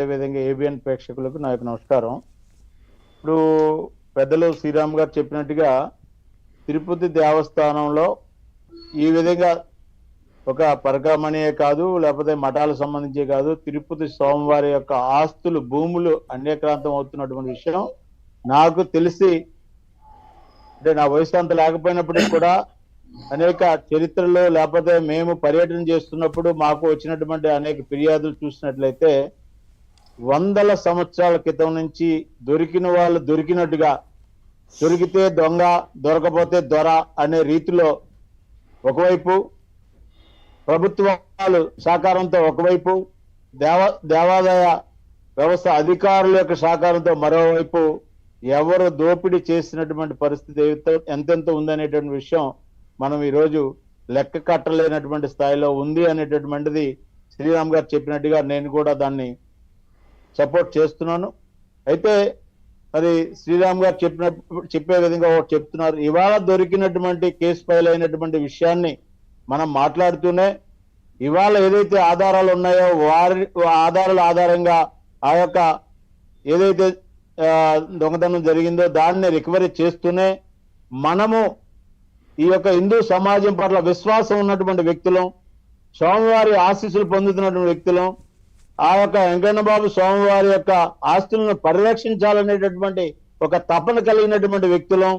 అదేవిధంగా ఏబిఎన్ ప్రేక్షకులకు నా యొక్క నమస్కారం. ఇప్పుడు పెద్దలు శ్రీరామ్ గారు చెప్పినట్టుగా తిరుపతి దేవస్థానంలో ఈ విధంగా ఒక పరకామణియే కాదు, లేకపోతే మఠాలకు సంబంధించే కాదు, తిరుపతి స్వామివారి యొక్క ఆస్తులు, భూములు అన్యక్రాంతం అవుతున్నటువంటి విషయం నాకు తెలిసి, అంటే నా వయసు అంత లేకపోయినప్పటికీ కూడా అనేక చరిత్రలో, లేకపోతే మేము పర్యటన చేస్తున్నప్పుడు మాకు వచ్చినటువంటి అనేక ఫిర్యాదులు చూసినట్లయితే వందల సంవత్సరాల క్రితం నుంచి దొరికిన వాళ్ళు దొరికినట్టుగా, దొరికితే దొంగ దొరకపోతే దొర అనే రీతిలో ఒకవైపు ప్రభుత్వాలు సహకారంతో, ఒకవైపు దేవాదాయ వ్యవస్థ అధికారుల యొక్క సహకారంతో మరోవైపు ఎవరు దోపిడీ చేసినటువంటి పరిస్థితి ఎంతెంత ఉందనేటువంటి విషయం మనం ఈరోజు లెక్క కట్టలేనటువంటి స్థాయిలో ఉంది అనేటటువంటిది శ్రీరామ్ గారు చెప్పినట్టుగా నేను కూడా దాన్ని సపోర్ట్ చేస్తున్నాను. అయితే మరి శ్రీరామ్ గారు చెప్పే విధంగా ఒకటి చెప్తున్నారు. ఇవాళ దొరికినటువంటి కేసు ఫైల్ అయినటువంటి విషయాన్ని మనం మాట్లాడుతూనే ఇవాళ ఏదైతే ఆధారాలు ఉన్నాయో వారి ఆధారాల ఆధారంగా ఆ యొక్క ఏదైతే దొంగతనం జరిగిందో దాన్ని రికవరీ చేస్తూనే మనము ఈ యొక్క హిందూ సమాజం పట్ల విశ్వాసం ఉన్నటువంటి వ్యక్తులం, స్వామివారి ఆశీస్సులు పొందుతున్నటువంటి వ్యక్తులం, ఆ యొక్క వెంకన్నబాబు స్వామివారి యొక్క ఆస్తులను పరిరక్షించాలనేటటువంటి ఒక తపన కలిగినటువంటి వ్యక్తులం.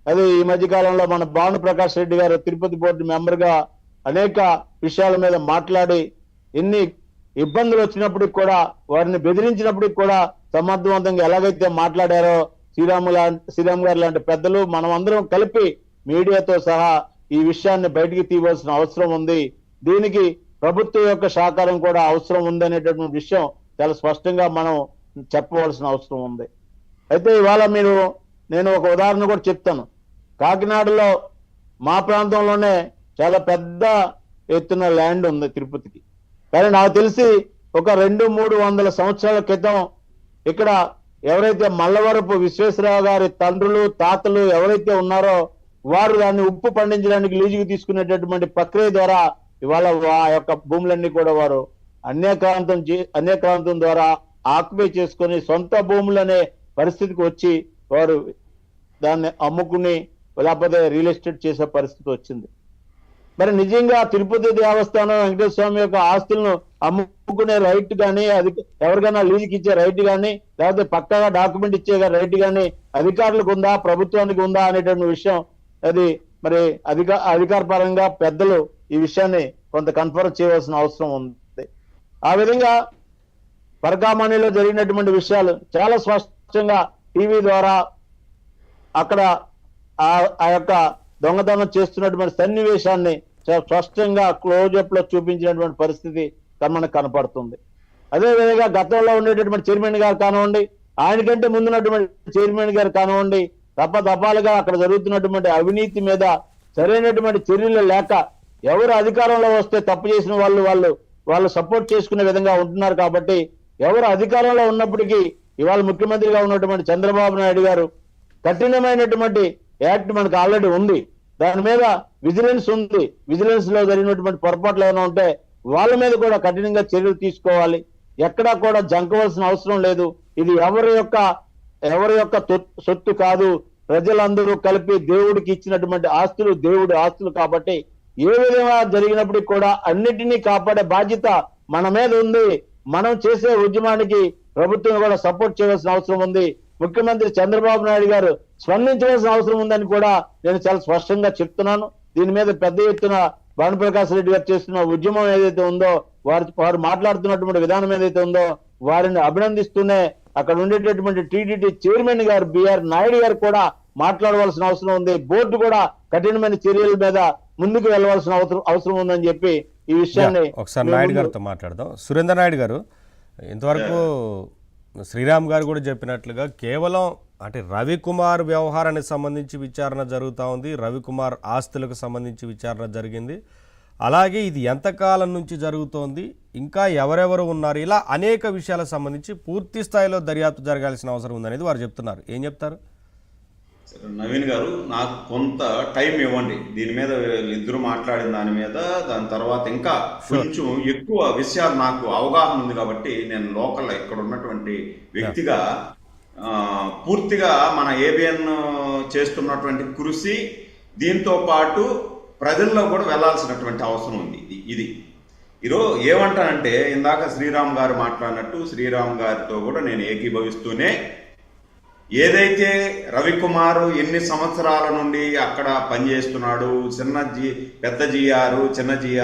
అది ఈ మధ్య కాలంలో మన భాను ప్రకాష్ రెడ్డి గారు తిరుపతి బోర్డు మెంబర్ గా అనేక విషయాల మీద మాట్లాడి ఎన్ని ఇబ్బందులు వచ్చినప్పటికి కూడా, వారిని బెదిరించినప్పటికి కూడా సమర్థవంతంగా ఎలాగైతే మాట్లాడారో శ్రీరామ్ గారు లాంటి పెద్దలు మనం అందరం కలిపి మీడియాతో సహా ఈ విషయాన్ని బయటికి తీయవలసిన అవసరం ఉంది. దీనికి ప్రభుత్వం యొక్క సహకారం కూడా అవసరం ఉందనేటటువంటి విషయం చాలా స్పష్టంగా మనం చెప్పవలసిన అవసరం ఉంది. అయితే ఇవాళ నేను ఒక ఉదాహరణ కూడా చెప్తాను. కాకినాడలో మా ప్రాంతంలోనే చాలా పెద్ద ఎత్తున ల్యాండ్ ఉంది తిరుపతికి. కానీ నాకు తెలిసి ఒక 200-300 సంవత్సరాల క్రితం ఇక్కడ ఎవరైతే మల్లవరపు విశ్వేశ్వరరావు గారి తండ్రులు, తాతలు ఎవరైతే ఉన్నారో వారు దాన్ని ఉప్పు పండించడానికి లీజుకు తీసుకునేటటువంటి ప్రక్రియ ద్వారా ఇవాళ ఆ యొక్క భూములన్నీ కూడా వారు అన్యక్రాంతం ద్వారా ఆక్యుపై చేసుకొని సొంత భూములు అనే పరిస్థితికి వచ్చి వారు దాన్ని అమ్ముకుని లేకపోతే రియల్ ఎస్టేట్ చేసే పరిస్థితి వచ్చింది. మరి నిజంగా తిరుపతి దేవస్థానం వెంకటేశ్వర స్వామి యొక్క ఆస్తులను అమ్ముకునే రైట్ కానీ, అది ఎవరికైనా లీజుకి ఇచ్చే రైట్ కానీ, లేకపోతే పక్కాగా డాక్యుమెంట్ ఇచ్చే రైట్ కానీ అధికారులకు ఉందా, ప్రభుత్వానికి ఉందా అనేటువంటి విషయం అది మరి అధికార పరంగా పెద్దలు ఈ విషయాన్ని కొంత కన్ఫర్మ్ చేయవలసిన అవసరం ఉంది. ఆ విధంగా పరకామణిలో జరిగినటువంటి విషయాలు చాలా స్పష్టంగా టీవీ ద్వారా అక్కడ ఆ యొక్క దొంగతనం చేస్తున్నటువంటి సన్నివేశాన్ని చాలా స్పష్టంగా క్లోజప్ లో చూపించినటువంటి పరిస్థితి మనకు కనపడుతుంది. అదేవిధంగా గతంలో ఉండేటటువంటి చైర్మన్ గారు కానివ్వండి, ఆయనకంటే ముందున్నటువంటి చైర్మన్ గారు కానివ్వండి, తప్పతపాలుగా అక్కడ జరుగుతున్నటువంటి అవినీతి మీద సరైనటువంటి చర్యలు లేక ఎవరు అధికారంలో వస్తే తప్పు చేసిన వాళ్ళు సపోర్ట్ చేసుకునే విధంగా ఉంటున్నారు. కాబట్టి ఎవరు అధికారంలో ఉన్నప్పటికీ ఇవాళ ముఖ్యమంత్రిగా ఉన్నటువంటి చంద్రబాబు నాయుడు గారు కఠినమైనటువంటి యాక్ట్ మనకు ఆల్రెడీ ఉంది. దాని మీద విజిలెన్స్ ఉంది. విజిలెన్స్ లో జరిగినటువంటి పొరపాట్లు ఏమైనా ఉంటే వాళ్ళ మీద కూడా కఠినంగా చర్యలు తీసుకోవాలి. ఎక్కడా కూడా జంకవలసిన అవసరం లేదు. ఇది ఎవరి యొక్క సొత్తు కాదు. ప్రజలందరూ కలిపి దేవుడికి ఇచ్చినటువంటి ఆస్తులు, దేవుడి ఆస్తులు. కాబట్టి ఏ విధంగా జరిగినప్పటికీ కూడా అన్నిటినీ కాపాడే బాధ్యత మన మీద ఉంది. మనం చేసే ఉద్యమానికి ప్రభుత్వం కూడా సపోర్ట్ చేయవలసిన అవసరం ఉంది. ముఖ్యమంత్రి చంద్రబాబు నాయుడు గారు స్పందించవలసిన అవసరం ఉందని కూడా నేను చాలా స్పష్టంగా చెప్తున్నాను. దీని మీద పెద్ద ఎత్తున భానుప్రకాష్ రెడ్డి గారు చేస్తున్న ఉద్యమం ఏదైతే ఉందో, వారు మాట్లాడుతున్నటువంటి విధానం ఏదైతే ఉందో వారిని అభినందిస్తూనే అక్కడ ఉండేటటువంటి టీటీడీ చైర్మన్ గారు బిఆర్ నాయుడు గారు కూడా మాట్లాడవలసిన అవసరం ఉంది. బోర్డు కూడా కఠినమైన చర్యల మీద ముందుకు వెళ్ళవలసిన అవసరం ఉందని చెప్పి ఈ విషయాన్ని ఒకసారి నాయుడు గారితో మాట్లాడదాం. సురేందర్ నాయుడు గారు, ఇంతవరకు శ్రీరామ్ గారు కూడా చెప్పినట్లుగా కేవలం అంటే రవికుమార్ వ్యవహారానికి సంబంధించి విచారణ జరుగుతూ ఉంది. రవికుమార్ ఆస్తులకు సంబంధించి విచారణ జరిగింది. అలాగే ఇది ఎంతకాలం నుంచి జరుగుతోంది, ఇంకా ఎవరెవరు ఉన్నారు, ఇలా అనేక విషయాలకు సంబంధించి పూర్తి స్థాయిలో దర్యాప్తు జరగాల్సిన అవసరం ఉందనేది వారు చెప్తున్నారు. ఏం చెప్తారు? నవీన్ గారు, నాకు కొంత టైం ఇవ్వండి దీని మీద. వీళ్ళిద్దరూ మాట్లాడిన దాని మీద, దాని తర్వాత ఇంకా కొంచెం ఎక్కువ విషయాలు నాకు అవగాహన ఉంది కాబట్టి నేను లోకల్ ఇక్కడ ఉన్నటువంటి వ్యక్తిగా పూర్తిగా మన ఏబిఎన్ చేస్తున్నటువంటి కృషి, దీంతో పాటు ప్రజల్లో కూడా వెళ్ళాల్సినటువంటి అవసరం ఉంది. ఇది ఈరోజు ఏమంటానంటే, ఇందాక శ్రీరామ్ గారు మాట్లాడినట్టు శ్రీరామ్ గారితో కూడా నేను ఏకీభవిస్తూనే, ఏదైతే రవికుమార్ ఎన్ని సంవత్సరాల నుండి అక్కడ పనిచేస్తున్నాడు, పెద్ద జిఆర్ చిన్న జిఆర్